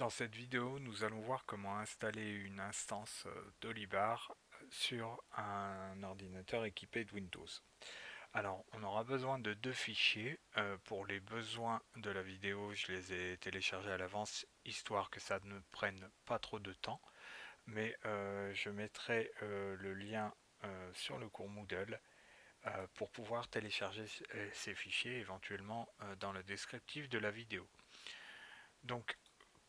Dans cette vidéo, nous allons voir comment installer une instance d'Olibar sur un ordinateur équipé de Windows. Alors, on aura besoin de deux fichiers. Pour les besoins de la vidéo, je les ai téléchargés à l'avance, histoire que ça ne prenne pas trop de temps. Mais je mettrai le lien sur le cours Moodle pour pouvoir télécharger ces fichiers éventuellement dans le descriptif de la vidéo. Donc,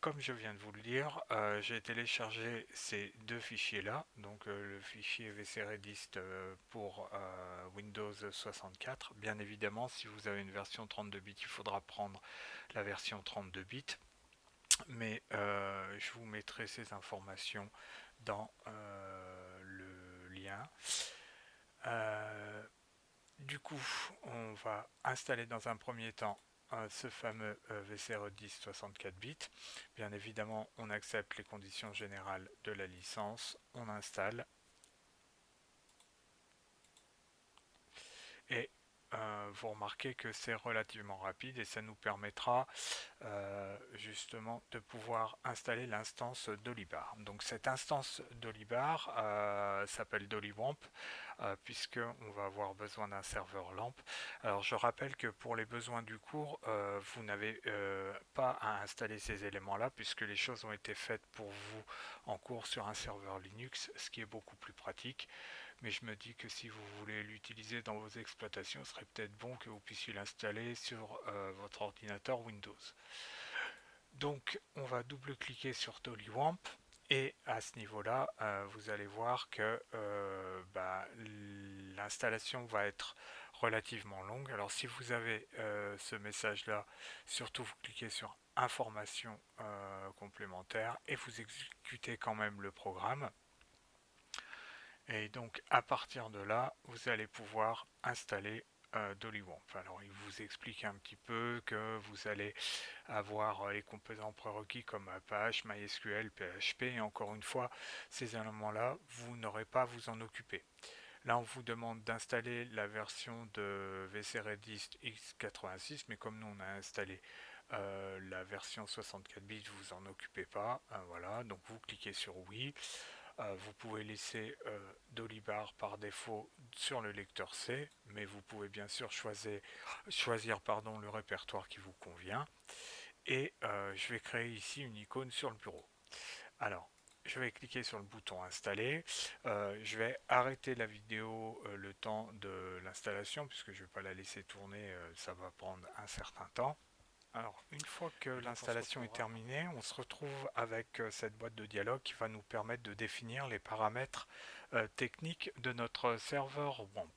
comme je viens de vous le dire, j'ai téléchargé ces deux fichiers-là, donc le fichier VCRedist pour Windows 64. Bien évidemment, si vous avez une version 32 bits, il faudra prendre la version 32 bits, mais je vous mettrai ces informations dans le lien. Euh, du coup, on va installer dans un premier temps ce fameux VCRedis 64 bits. Bien évidemment, on accepte les conditions générales de la licence, on installe et vous remarquez que c'est relativement rapide et ça nous permettra justement de pouvoir installer l'instance d'Olibar. Donc cette instance d'Olibar s'appelle DollyWamp puisque on va avoir besoin d'un serveur LAMP. Alors je rappelle que pour les besoins du cours, vous n'avez pas à installer ces éléments-là puisque les choses ont été faites pour vous en cours sur un serveur Linux, ce qui est beaucoup plus pratique. Mais je me dis que si vous voulez l'utiliser dans vos exploitations, ce serait peut-être bon que vous puissiez l'installer sur votre ordinateur Windows. Donc on va double-cliquer sur DollyWamp et à ce niveau-là, vous allez voir que l'installation va être relativement longue. Alors si vous avez ce message-là, surtout vous cliquez sur Informations complémentaires et vous exécutez quand même le programme. Et donc à partir de là, vous allez pouvoir installer DollyWamp. Alors il vous explique un petit peu que vous allez avoir les composants prérequis comme Apache, MySQL, PHP, et encore une fois, ces éléments-là, vous n'aurez pas à vous en occuper. Là, on vous demande d'installer la version de VCRedist x86, mais comme nous on a installé la version 64 bits, vous en occupez pas. Voilà, donc vous cliquez sur oui. Vous pouvez laisser Dolibar par défaut sur le lecteur C, mais vous pouvez bien sûr choisir le répertoire qui vous convient. Et je vais créer ici une icône sur le bureau. Alors, je vais cliquer sur le bouton installer. Je vais arrêter la vidéo le temps de l'installation puisque je ne vais pas la laisser tourner, ça va prendre un certain temps. Alors, une fois que l'installation est terminée, on se retrouve avec cette boîte de dialogue qui va nous permettre de définir les paramètres techniques de notre serveur WAMP.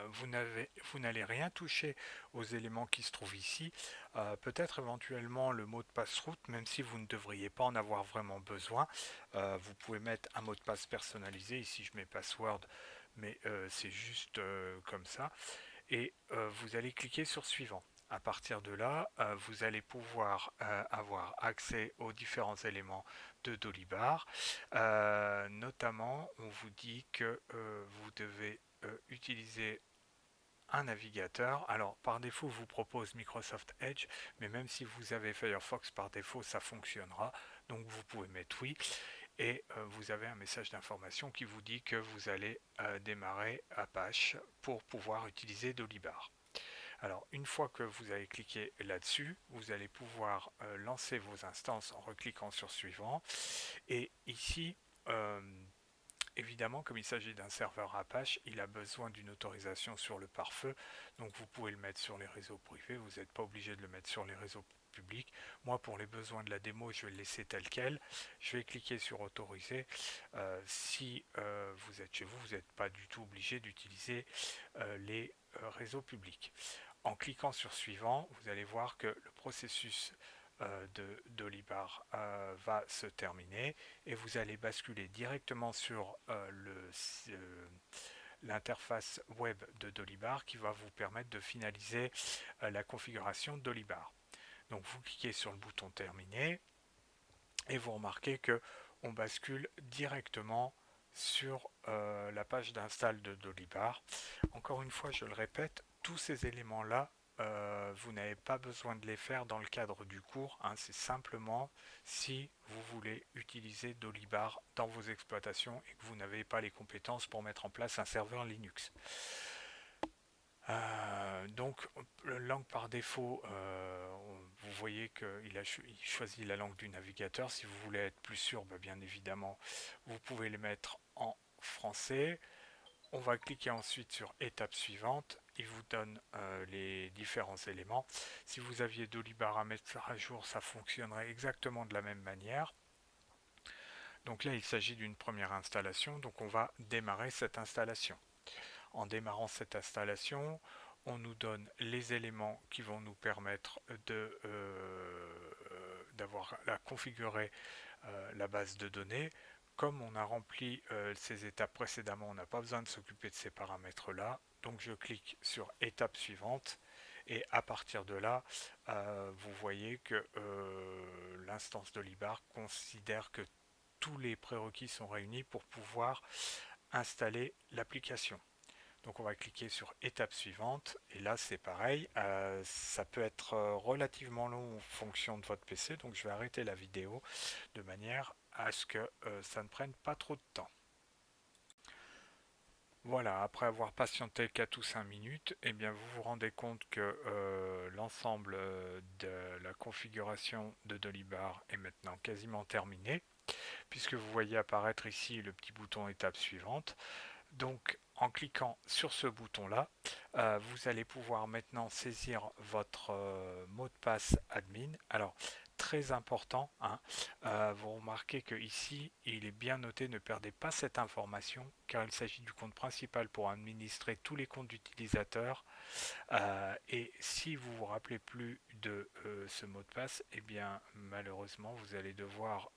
Vous n'allez rien toucher aux éléments qui se trouvent ici, peut-être éventuellement le mot de passe route, même si vous ne devriez pas en avoir vraiment besoin. Vous pouvez mettre un mot de passe personnalisé, ici je mets password, mais c'est juste comme ça, et vous allez cliquer sur suivant. À partir de là, vous allez pouvoir avoir accès aux différents éléments de Dolibar. Notamment, on vous dit que vous devez utiliser un navigateur. Alors par défaut vous propose Microsoft Edge, mais même si vous avez Firefox par défaut ça fonctionnera, donc vous pouvez mettre oui et vous avez un message d'information qui vous dit que vous allez démarrer Apache pour pouvoir utiliser Dolibar. Alors une fois que vous avez cliqué là-dessus, vous allez pouvoir lancer vos instances en recliquant sur suivant et ici évidemment, comme il s'agit d'un serveur Apache, il a besoin d'une autorisation sur le pare-feu. Donc vous pouvez le mettre sur les réseaux privés, vous n'êtes pas obligé de le mettre sur les réseaux publics. Moi, pour les besoins de la démo, je vais le laisser tel quel. Je vais cliquer sur autoriser. Si vous êtes chez vous, vous n'êtes pas du tout obligé d'utiliser les réseaux publics. En cliquant sur suivant, vous allez voir que le processus de Dolibar va se terminer et vous allez basculer directement sur l'interface web de Dolibar qui va vous permettre de finaliser la configuration de Dolibar. Donc vous cliquez sur le bouton terminer et vous remarquez que on bascule directement sur la page d'install de Dolibar. Encore une fois, je le répète, tous ces éléments-là vous n'avez pas besoin de les faire dans le cadre du cours, hein, c'est simplement si vous voulez utiliser Dolibar dans vos exploitations et que vous n'avez pas les compétences pour mettre en place un serveur Linux. Donc, langue par défaut, vous voyez qu'il il choisit la langue du navigateur. Si vous voulez être plus sûr, bien évidemment, vous pouvez le mettre en français. On va cliquer ensuite sur étape suivante. Il vous donne les différents éléments. Si vous aviez Dolibar à mettre à jour, ça fonctionnerait exactement de la même manière. Donc là, il s'agit d'une première installation. Donc on va démarrer cette installation. En démarrant cette installation, on nous donne les éléments qui vont nous permettre d'avoir configuré la base de données. Comme on a rempli ces étapes précédemment, on n'a pas besoin de s'occuper de ces paramètres-là. Donc je clique sur étape suivante et à partir de là, vous voyez que l'instance de Libar considère que tous les prérequis sont réunis pour pouvoir installer l'application. Donc on va cliquer sur étape suivante et là c'est pareil, ça peut être relativement long en fonction de votre PC, donc je vais arrêter la vidéo de manière à ce que ça ne prenne pas trop de temps. Voilà, après avoir patienté 4 ou 5 minutes, eh bien vous vous rendez compte que l'ensemble de la configuration de Dolibar est maintenant quasiment terminé, puisque vous voyez apparaître ici le petit bouton étape suivante. Donc en cliquant sur ce bouton-là, vous allez pouvoir maintenant saisir votre mot de passe admin. Alors très important, hein, vous remarquez que ici il est bien noté, ne perdez pas cette information car il s'agit du compte principal pour administrer tous les comptes d'utilisateurs. Et si vous vous rappelez plus de ce mot de passe, eh bien malheureusement vous allez devoir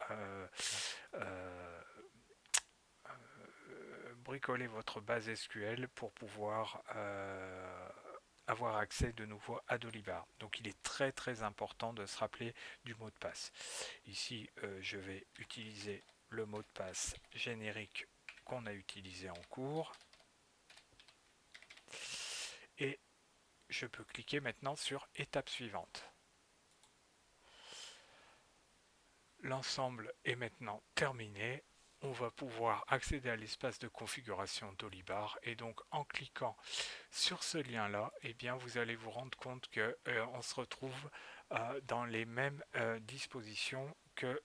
bricoler votre base SQL pour pouvoir avoir accès de nouveau à Dolibar. Donc il est très très important de se rappeler du mot de passe. Ici, je vais utiliser le mot de passe générique qu'on a utilisé en cours. Et je peux cliquer maintenant sur étape suivante. L'ensemble est maintenant terminé. On va pouvoir accéder à l'espace de configuration Dolibar et donc en cliquant sur ce lien là, eh bien vous allez vous rendre compte que on se retrouve dans les mêmes dispositions que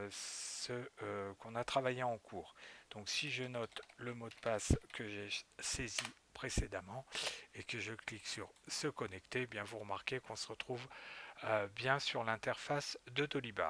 ce qu'on a travaillé en cours. Donc si je note le mot de passe que j'ai saisi précédemment et que je clique sur se connecter, eh bien vous remarquez qu'on se retrouve bien sur l'interface de Dolibar.